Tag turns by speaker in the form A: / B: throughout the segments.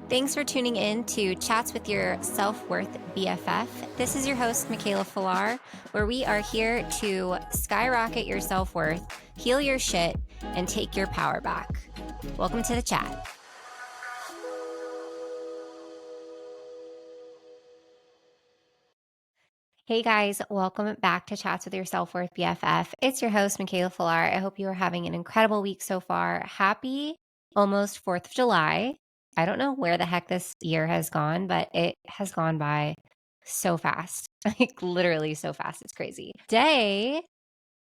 A: Thanks for tuning in to Chats with Your Self-Worth BFF. This is your host, Michaela Falar, where we are here to skyrocket your self-worth, heal your shit, and take your power back. Welcome to the chat. Hey guys, welcome back to Chats with Your Self-Worth BFF. It's your host, Michaela Falar. I hope you are having an incredible week so far. Happy almost 4th of July. I don't know where the heck this year has gone, but it has gone by so fast. Like literally so fast. It's crazy. Today,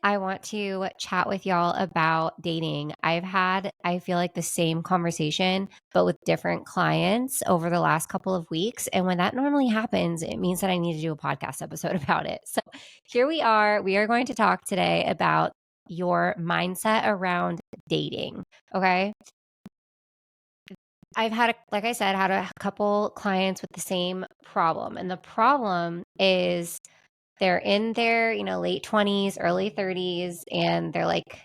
A: I want to chat with y'all about dating. I've had, I feel like, the same conversation, but with different clients over the last couple of weeks. And when that normally happens, it means that I need to do a podcast episode about it. So here we are. We are going to talk today about your mindset around dating. Okay. I've had, like I said, had a couple clients with the same problem. And the problem is they're in their, late 20s, early 30s, and they're like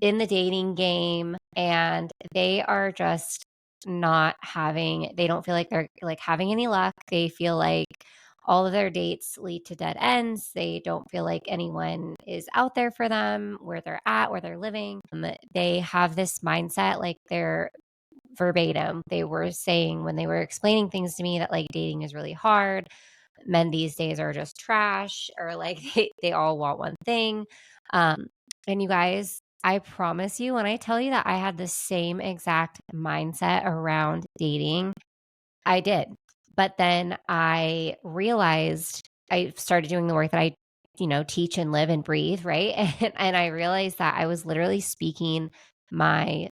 A: in the dating game and they are just they don't feel like they're like having any luck. They feel like all of their dates lead to dead ends. They don't feel like anyone is out there for them where they're at, where they're living. They have this mindset, like they're verbatim. They were saying when they were explaining things to me that like dating is really hard. Men these days are just trash, or like they all want one thing. And you guys, I promise you, when I tell you that I had the same exact mindset around dating, I did. But then I realized I started doing the work that I, teach and live and breathe, right? And I realized that I was literally speaking my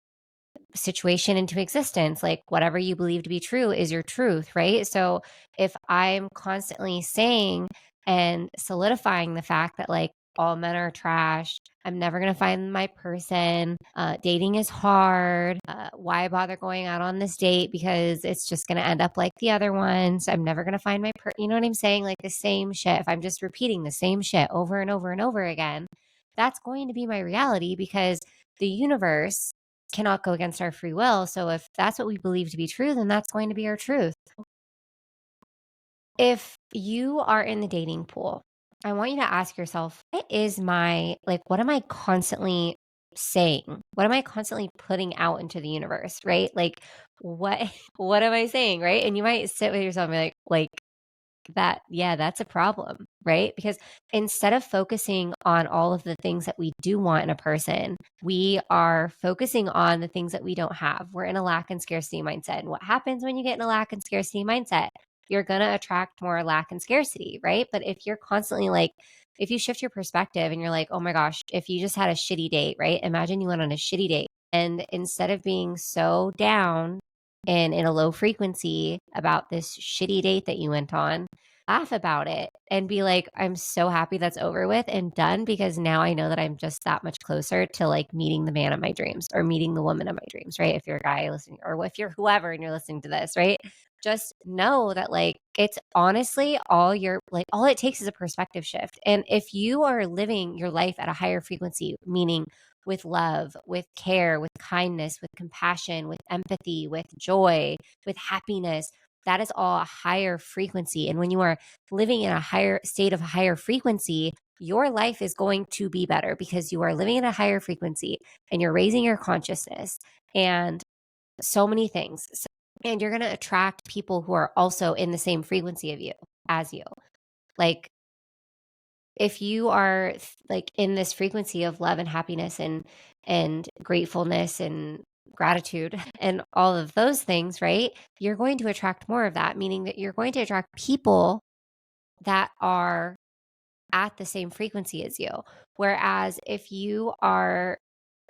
A: situation into existence. Like whatever you believe to be true is your truth, right? So if I'm constantly saying and solidifying the fact that like all men are trash, I'm never going to find my person, dating is hard, why bother going out on this date because it's just going to end up like the other ones, I'm never going to find you know what I'm saying? Like the same shit. If I'm just repeating the same shit over and over and over again, that's going to be my reality because the universe cannot go against our free will. So if that's what we believe to be true, then that's going to be our truth. If you are in the dating pool, I want you to ask yourself, what am I constantly saying? What am I constantly putting out into the universe, right? Like what what am I saying, right? And you might sit with yourself and be like that, yeah, that's a problem, right? Because instead of focusing on all of the things that we do want in a person, we are focusing on the things that we don't have. We're in a lack and scarcity mindset. And what happens when you get in a lack and scarcity mindset? You're going to attract more lack and scarcity, right? But if you're constantly like, if you shift your perspective and you're like, oh my gosh, if you just had a shitty date, right? Imagine you went on a shitty date. And instead of being so down and in a low frequency about this shitty date that you went on, laugh about it and be like, I'm so happy that's over with and done because now I know that I'm just that much closer to like meeting the man of my dreams or meeting the woman of my dreams, right? If you're a guy listening or if you're whoever and you're listening to this, right? Just know that like it's honestly all it takes is a perspective shift. And if you are living your life at a higher frequency, meaning with love, with care, with kindness, with compassion, with empathy, with joy, with happiness, that is all a higher frequency. And when you are living in a higher state of higher frequency, your life is going to be better because you are living in a higher frequency and you're raising your consciousness and so many things. And you're going to attract people who are also in the same frequency of you as you. Like if you are like in this frequency of love and happiness and gratefulness and gratitude and all of those things, right? You're going to attract more of that, meaning that you're going to attract people that are at the same frequency as you. Whereas if you are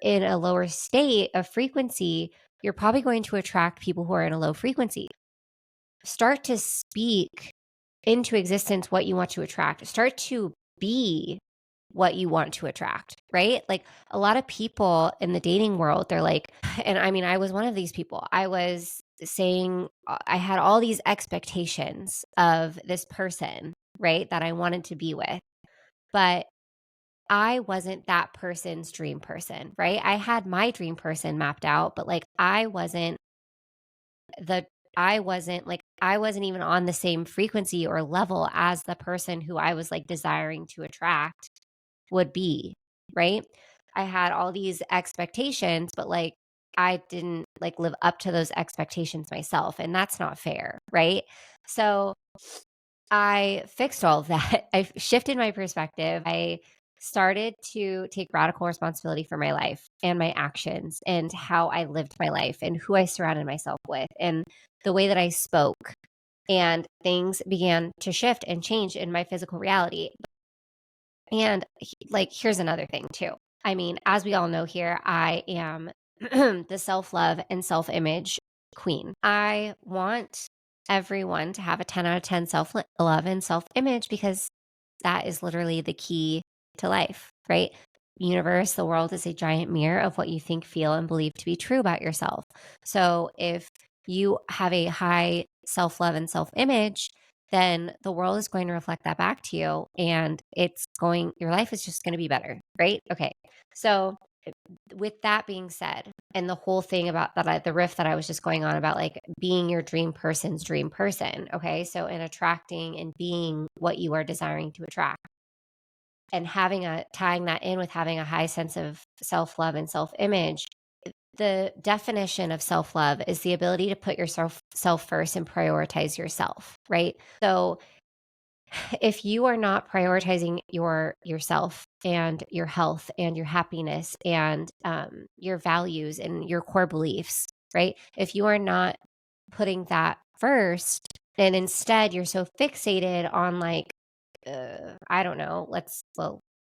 A: in a lower state of frequency, you're probably going to attract people who are in a low frequency. Start to speak into existence what you want to attract. Start to be what you want to attract, right? Like a lot of people in the dating world, they're like, and I mean, I was one of these people. I was saying, I had all these expectations of this person, right, that I wanted to be with, but I wasn't that person's dream person, right? I had my dream person mapped out, but like I wasn't the I wasn't even on the same frequency or level as the person who I was like desiring to attract would be, right? I had all these expectations, but like I didn't like live up to those expectations myself, and that's not fair, right? So I fixed all of that. I shifted my perspective. I started to take radical responsibility for my life and my actions and how I lived my life and who I surrounded myself with and the way that I spoke. And things began to shift and change in my physical reality. And like, here's another thing too. I mean, as we all know here, I am the self love and self image queen. I want everyone to have a 10 out of 10 self love and self image because that is literally the key to life, right? Universe, the world is a giant mirror of what you think, feel, and believe to be true about yourself. So if you have a high self love and self image, then the world is going to reflect that back to you and your life is just going to be better, right? Okay. So, with that being said, and the whole thing about that, the riff that I was just going on about like being your dream person's dream person. Okay. So, in attracting and being what you are desiring to attract and tying that in with having a high sense of self love and self image, the definition of self love is the ability to put yourself first and prioritize yourself, right? So, if you are not prioritizing yourself and your health and your happiness and your values and your core beliefs, right? If you are not putting that first, and instead you're so fixated on like, I don't know,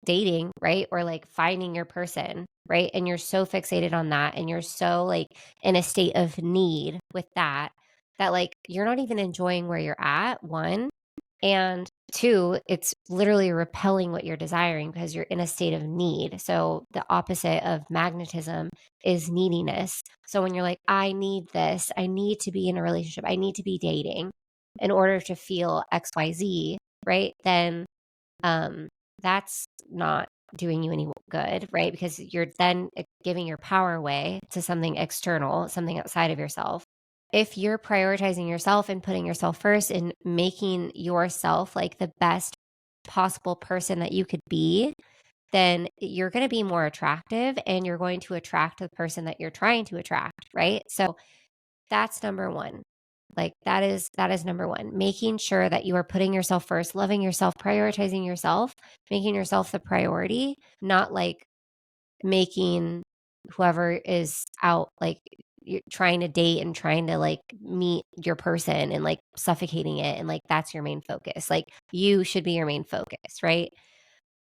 A: dating, right? Or like finding your person, right? And you're so fixated on that and you're so like in a state of need with that, that like you're not even enjoying where you're at, one. And two, it's literally repelling what you're desiring because you're in a state of need. So the opposite of magnetism is neediness. So when you're like, I need this, I need to be in a relationship, I need to be dating in order to feel XYZ, right? Then that's not doing you any good, right? Because you're then giving your power away to something external, something outside of yourself. If you're prioritizing yourself and putting yourself first and making yourself like the best possible person that you could be, then you're going to be more attractive and you're going to attract the person that you're trying to attract, right? So that's number one. Like that is number one. Making sure that you are putting yourself first, loving yourself, prioritizing yourself, making yourself the priority, not like making whoever is out like you're trying to date and trying to like meet your person and like suffocating it and like that's your main focus. Like you should be your main focus, right?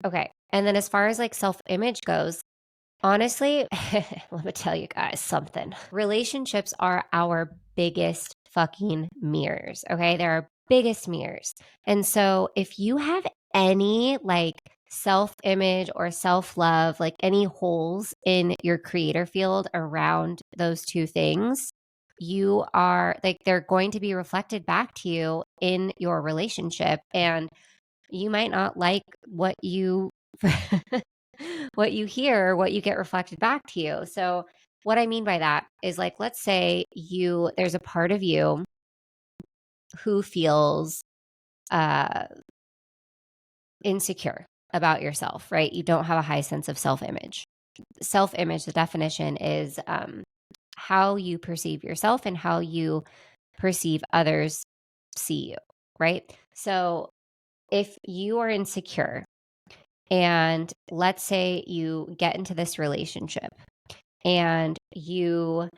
A: Okay. And then as far as like self-image goes, honestly, let me tell you guys something. Relationships are our biggest fucking mirrors. Okay. They're our biggest mirrors. And so if you have any like self image or self love, like any holes in your creator field around those two things, you are like, they're going to be reflected back to you in your relationship. And you might not like what you what you hear, what you get reflected back to you. So what I mean by that is like let's say there's a part of you who feels uh insecure about yourself, right? You don't have a high sense of self-image. Self-image, the definition is how you perceive yourself and how you perceive others see you, right? So if you are insecure and let's say you get into this relationship and you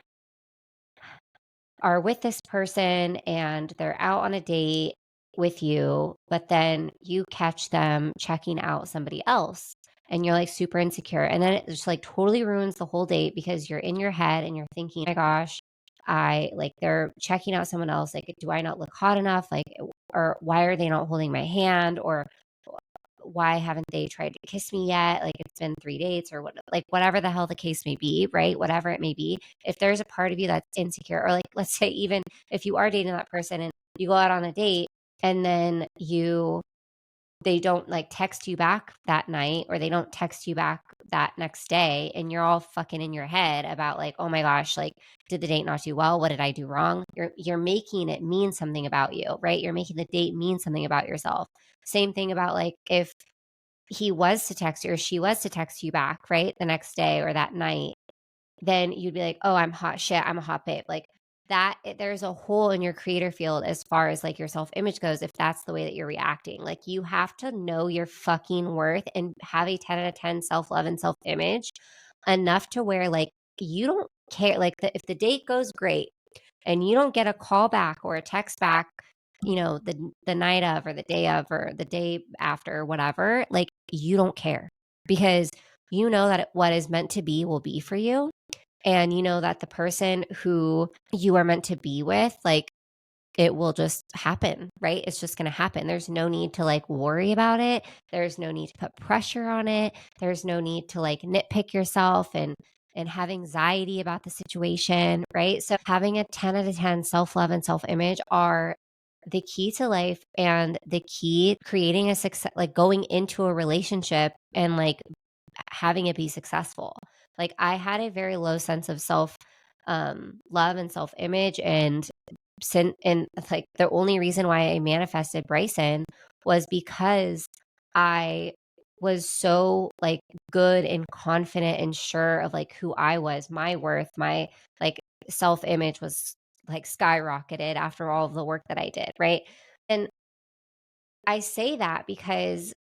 A: are with this person and they're out on a date with you, but then you catch them checking out somebody else and you're like super insecure. And then it just like totally ruins the whole date because you're in your head and you're thinking, oh my gosh, they're checking out someone else. Like, do I not look hot enough? Like, or why are they not holding my hand? Or why haven't they tried to kiss me yet? Like it's been 3 dates or what, like whatever the hell the case may be, right? Whatever it may be. If there's a part of you that's insecure, or like, let's say, even if you are dating that person and you go out on a date and then they don't like text you back that night or they don't text you back that next day and you're all fucking in your head about like, oh my gosh, like, did the date not do well? What did I do wrong? You're making it mean something about you, right? You're making the date mean something about yourself. Same thing about like if he was to text you or she was to text you back, right? The next day or that night, then you'd be like, "Oh, I'm hot shit. I'm a hot babe." Like that, there's a hole in your creator field as far as like your self image goes. If that's the way that you're reacting, like you have to know your fucking worth and have a 10 out of 10 self love and self image enough to where like you don't care. Like if the date goes great and you don't get a call back or a text back, the night of or the day of or the day after or whatever, like you don't care because you know that what is meant to be will be for you, and you know that the person who you are meant to be with, like it will just happen, right? It's just going to happen. There's no need to like worry about it. There's no need to put pressure on it. There's no need to like nitpick yourself and have anxiety about the situation, right? So having a 10 out of 10 self-love and self-image are the key to life and the key creating a success, like going into a relationship and like having it be successful. Like I had a very low sense of self love and self image, and like the only reason why I manifested Bryson was because I was so like good and confident and sure of like who I was, my worth, my like self image was like skyrocketed after all of the work that I did, right? And I say that because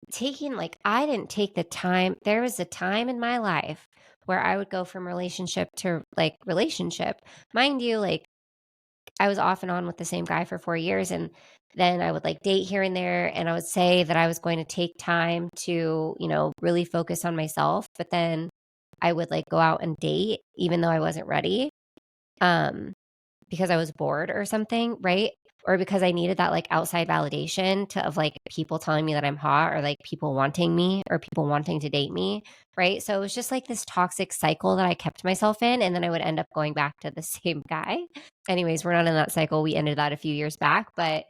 A: I didn't take the time. There was a time in my life where I would go from relationship to like relationship. Mind you, like I was off and on with the same guy for 4 years. And then I would like date here and there. And I would say that I was going to take time to, really focus on myself. But then I would like go out and date, even though I wasn't ready. Because I was bored or something, right? Or because I needed that like outside validation of like people telling me that I'm hot or like people wanting me or people wanting to date me, right? So it was just like this toxic cycle that I kept myself in. And then I would end up going back to the same guy. Anyways, we're not in that cycle. We ended that a few years back. But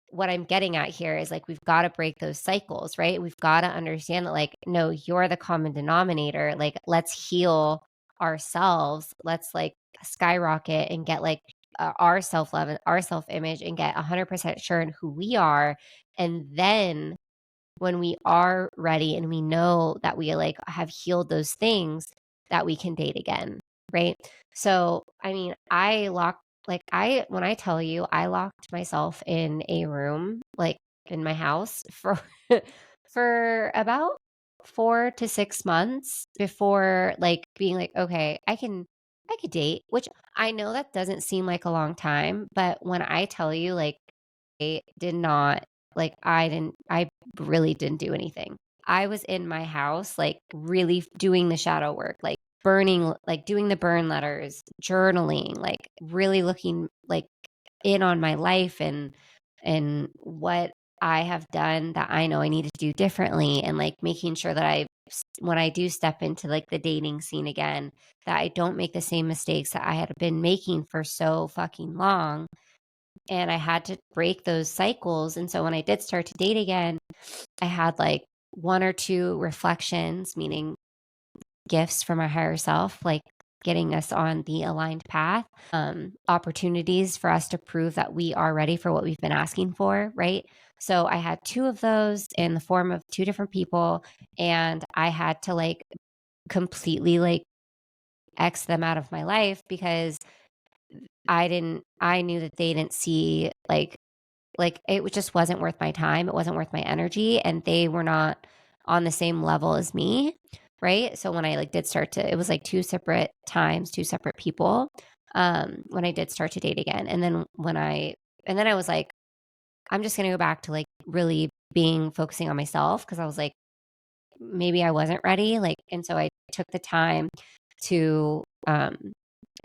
A: what I'm getting at here is like we've got to break those cycles, right? We've got to understand that like no, you're the common denominator. Like let's heal ourselves. Let's like skyrocket and get like our self-love and our self-image and get 100% sure in who we are, and then when we are ready and we know that we like have healed those things, that we can date again, right? So I mean, when I tell you I locked myself in a room like in my house for for about 4 to 6 months before like being like, okay, I could date, which I know that doesn't seem like a long time, but when I tell you like I did not I really didn't do anything. I was in my house, like, really doing the shadow work, like, doing the burn letters, journaling, like, really looking, like, in on my life and what I have done that I know I need to do differently, and, like, making sure that when I do step into, like, the dating scene again, that I don't make the same mistakes that I had been making for so fucking long, and I had to break those cycles. And so when I did start to date again, I had like one or two reflections, meaning gifts from our higher self, like getting us on the aligned path, opportunities for us to prove that we are ready for what we've been asking for, right? So I had two of those in the form of two different people, and I had to like completely like X them out of my life because I knew that they didn't see like, it just wasn't worth my time, it wasn't worth my energy, and they were not on the same level as me, right? So when I, like, did start to it was, like, 2 separate times, 2 separate people, when I did start to date again, and then I was like, "I'm just gonna go back to, like, really focusing on myself because I was like, maybe I wasn't ready, like, and so I took the time to,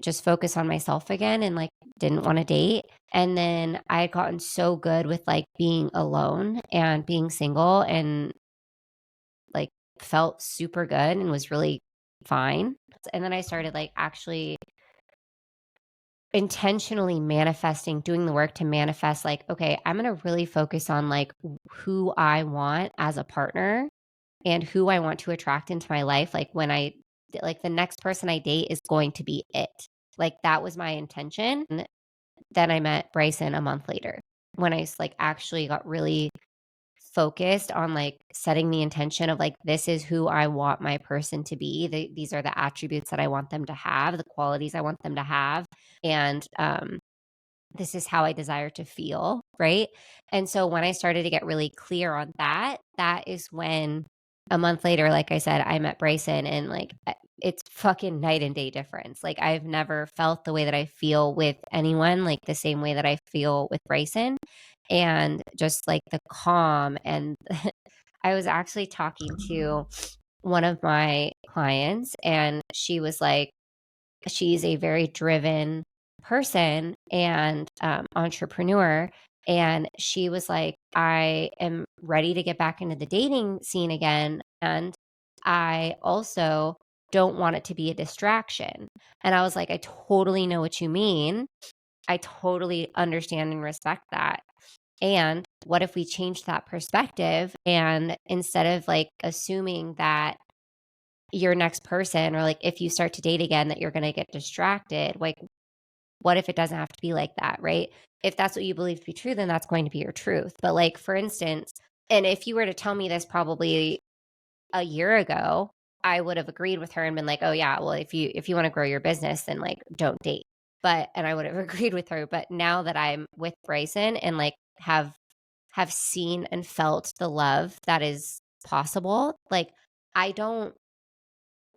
A: just focus on myself again and like didn't want to date. And then I had gotten so good with like being alone and being single and like felt super good and was really fine. And then I started like actually intentionally manifesting, doing the work to manifest like, okay, I'm going to really focus on like who I want as a partner and who I want to attract into my life. Like the next person I date is going to be it. Like that was my intention. And then I met Bryson a month later when like actually got really focused on like setting the intention of like this is who I want my person to be. These are the attributes that I want them to have, the qualities I want them to have, and this is how I desire to feel, right? And so when I started to get really clear on that, that is when a month later, like I said, I met Bryson, and like it's fucking night and day difference. Like I've never felt the way that I feel with anyone, like the same way that I feel with Bryson. And just like the calm. And I was actually talking to one of my clients, and she was like, she's a very driven person and entrepreneur. And she was like, I am ready to get back into the dating scene again. And I also don't want it to be a distraction. And I was like, I totally know what you mean. I totally understand and respect that. And what if we change that perspective, and instead of like assuming that your next person, or like if you start to date again that you're going to get distracted, like what if it doesn't have to be like that, right? If that's what you believe to be true, then that's going to be your truth. But like for instance, and if you were to tell me this probably a year ago, I would have agreed with her and been like, "Oh yeah, well if you want to grow your business, then like don't date." But and I would have agreed with her, but now that I'm with Bryson and like have seen and felt the love that is possible, like I don't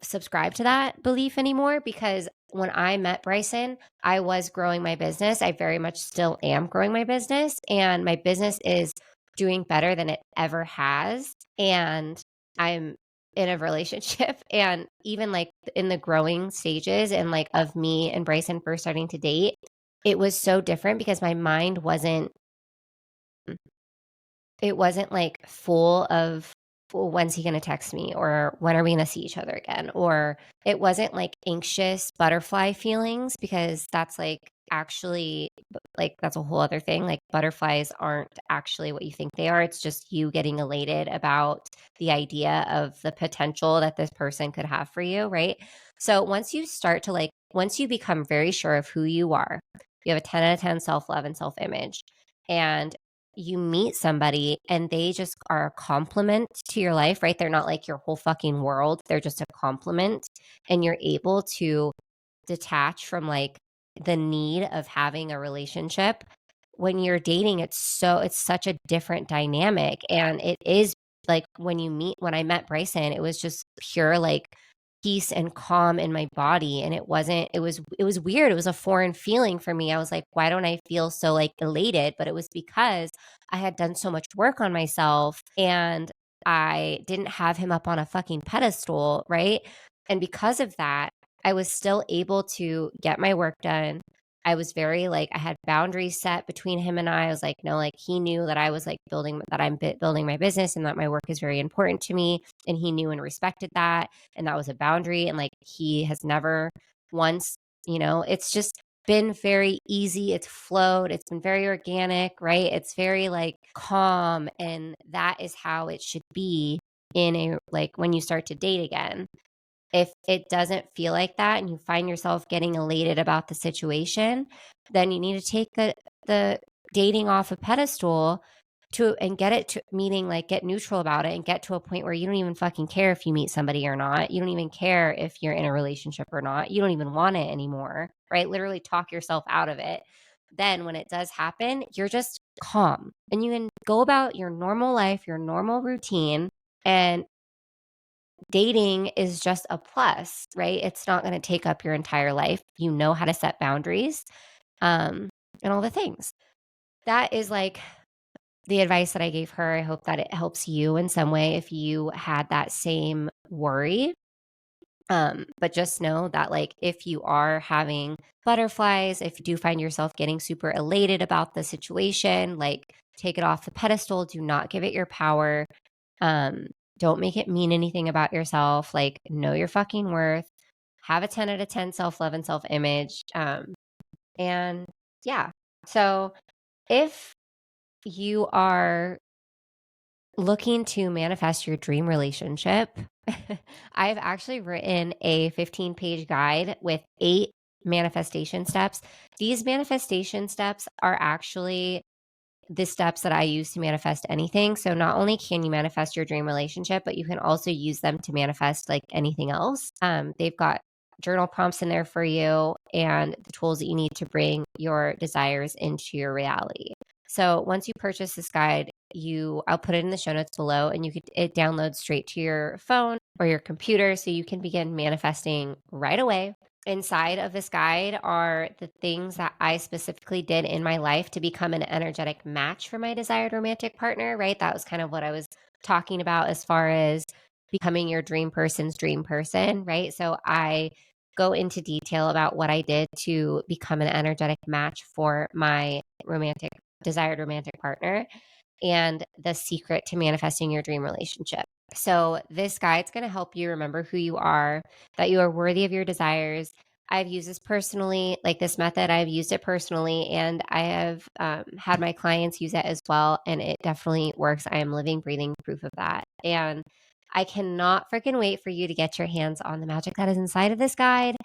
A: subscribe to that belief anymore, because when I met Bryson, I was growing my business. I very much still am growing my business, and my business is doing better than it ever has. And I'm in a relationship and even like in the growing stages and like of me and Bryson first starting to date, it was so different because my mind wasn't like full of, well, when's he going to text me, or when are we going to see each other again, or it wasn't like anxious butterfly feelings, because that's like actually like that's a whole other thing. Like butterflies aren't actually what you think they are. It's just you getting elated about the idea of the potential that this person could have for you, right? So once you start to like, once you become very sure of who you are, you have a 10 out of 10 self-love and self-image, and you meet somebody and they just are a compliment to your life, right? They're not like your whole fucking world. They're just a compliment. And you're able to detach from like the need of having a relationship. When you're dating, it's such a different dynamic. And it is like when I met Bryson, it was just pure like peace and calm in my body. And it was weird. It was a foreign feeling for me. I was like, why don't I feel so like elated? But it was because I had done so much work on myself and I didn't have him up on a fucking pedestal, right? And because of that, I was still able to get my work done. I was very like, I had boundaries set between him and I was like, no, like he knew that I was like building my business and that my work is very important to me. And he knew and respected that. And that was a boundary. And like, he has never once, it's just been very easy. It's flowed. It's been very organic, right? It's very like calm. And that is how it should be in a, like when you start to date again. If it doesn't feel like that and you find yourself getting elated about the situation, then you need to take the dating off a pedestal to and get it to meaning like get neutral about it and get to a point where you don't even fucking care if you meet somebody or not. You don't even care if you're in a relationship or not. You don't even want it anymore, right? Literally talk yourself out of it. Then when it does happen, you're just calm and you can go about your normal life, your normal routine, and dating is just a plus, right? It's not going to take up your entire life. You know how to set boundaries, and all the things. That is like the advice that I gave her. I hope that it helps you in some way if you had that same worry. But just know that like if you are having butterflies, if you do find yourself getting super elated about the situation, like take it off the pedestal. Do not give it your power. Um, don't make it mean anything about yourself. Like, know your fucking worth. Have a 10 out of 10 self love and self image. And yeah. So if you are looking to manifest your dream relationship, I've actually written a 15-page guide with 8 manifestation steps. These manifestation steps are actually the steps that I use to manifest anything. So not only can you manifest your dream relationship, but you can also use them to manifest like anything else. They've got journal prompts in there for you and the tools that you need to bring your desires into your reality. So once you purchase this guide, I'll put it in the show notes below, and it downloads straight to your phone or your computer, so you can begin manifesting right away. Inside of this guide are the things that I specifically did in my life to become an energetic match for my desired romantic partner, right? That was kind of what I was talking about as far as becoming your dream person's dream person, right? So I go into detail about what I did to become an energetic match for my desired romantic partner, and the secret to manifesting your dream relationship. So, this guide's going to help you remember who you are, that you are worthy of your desires. I've used this personally, like this method, I've used it personally, and I have had my clients use it as well. And it definitely works. I am living, breathing proof of that. And I cannot freaking wait for you to get your hands on the magic that is inside of this guide.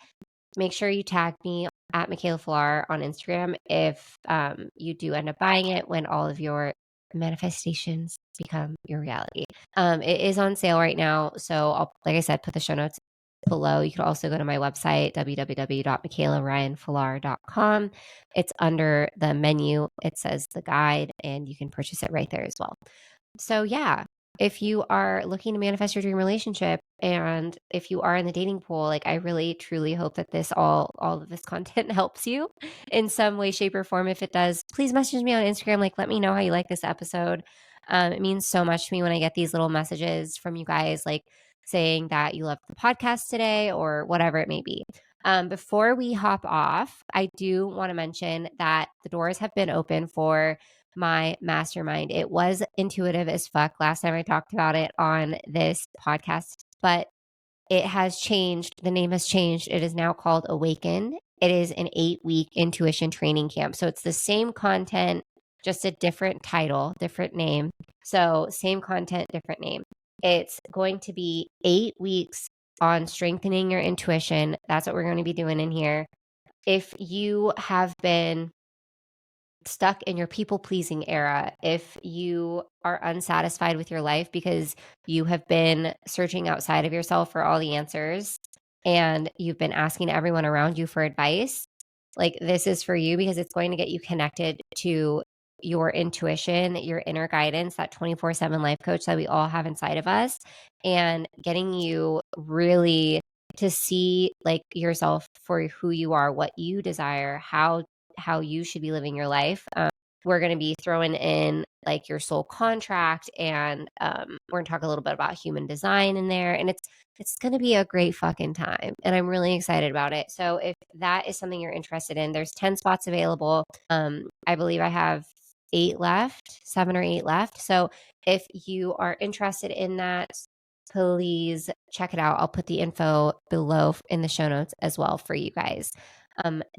A: Make sure you tag me at Michaela Flar on Instagram if you do end up buying it when all of your manifestations become your reality. It is on sale right now. So like I said, put the show notes below. You could also go to my website, www.michaelaryanflar.com. It's under the menu. It says the guide, and you can purchase it right there as well. So yeah, if you are looking to manifest your dream relationship, and if you are in the dating pool, like I really truly hope that all of this content helps you in some way, shape, or form. If it does, please message me on Instagram. Like, let me know how you like this episode. It means so much to me when I get these little messages from you guys, like saying that you love the podcast today or whatever it may be. Before we hop off, I do want to mention that the doors have been open for my mastermind. It was intuitive as fuck last time I talked about it on this podcast, but it has changed. The name has changed. It is now called Awaken. It is an 8-week intuition training camp. So it's the same content, just a different title, different name. So same content, different name. It's going to be 8 weeks on strengthening your intuition. That's what we're going to be doing in here. If you have been stuck in your people pleasing era, if you are unsatisfied with your life because you have been searching outside of yourself for all the answers and you've been asking everyone around you for advice, like this is for you, because it's going to get you connected to your intuition, your inner guidance, that 24/7 life coach that we all have inside of us, and getting you really to see like yourself for who you are, what you desire, how you should be living your life. We're going to be throwing in like your soul contract, and we're going to talk a little bit about human design in there, and it's going to be a great fucking time, and I'm really excited about it. So if that is something you're interested in, there's 10 spots available. I believe I have 7 or 8 left. So if you are interested in that, please check it out. I'll put the info below in the show notes as well for you guys.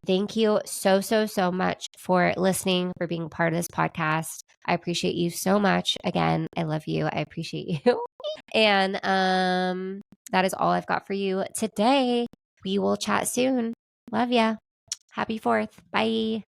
A: Thank you so, so, so much for listening, for being part of this podcast. I appreciate you so much. Again, I love you. I appreciate you. And that is all I've got for you today. We will chat soon. Love ya. Happy 4th. Bye.